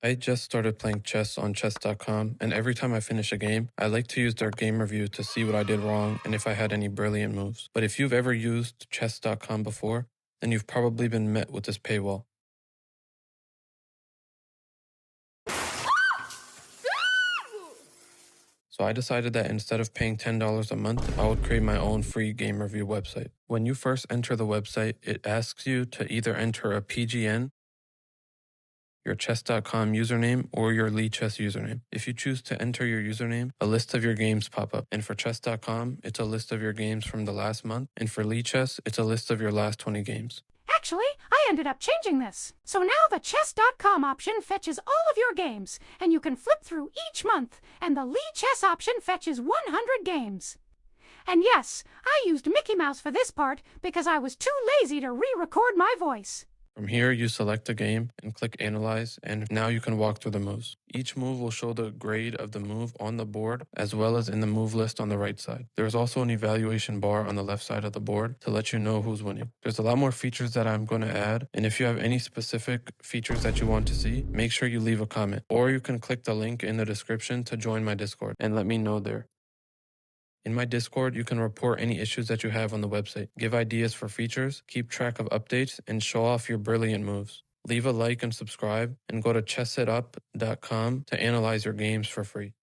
I just started playing chess on chess.com, and every time I finish a game, I like to use their game review to see what I did wrong and if I had any brilliant moves. But if you've ever used chess.com before, then you've probably been met with this paywall. So I decided that instead of paying $10 a month, I would create my own free game review website. When you first enter the website, it asks you to either enter a PGN, your chess.com username, or your Chess username. If you choose to enter your username, a list of your games pop up. And for chess.com, it's a list of your games from the last month. And for Chess, it's a list of your last 20 games. Actually, I ended up changing this. So now the chess.com option fetches all of your games, and you can flip through each month, and the Chess option fetches 100 games. And yes, I used Mickey Mouse for this part because I was too lazy to re-record my voice. From here, you select a game and click Analyze, and now you can walk through the moves. Each move will show the grade of the move on the board, as well as in the move list on the right side. There's also an evaluation bar on the left side of the board to let you know who's winning. There's a lot more features that I'm going to add, and if you have any specific features that you want to see, make sure you leave a comment. Or you can click the link in the description to join my Discord and let me know there. In my Discord, you can report any issues that you have on the website, give ideas for features, keep track of updates, and show off your brilliant moves. Leave a like and subscribe, and go to chessitup.com to analyze your games for free.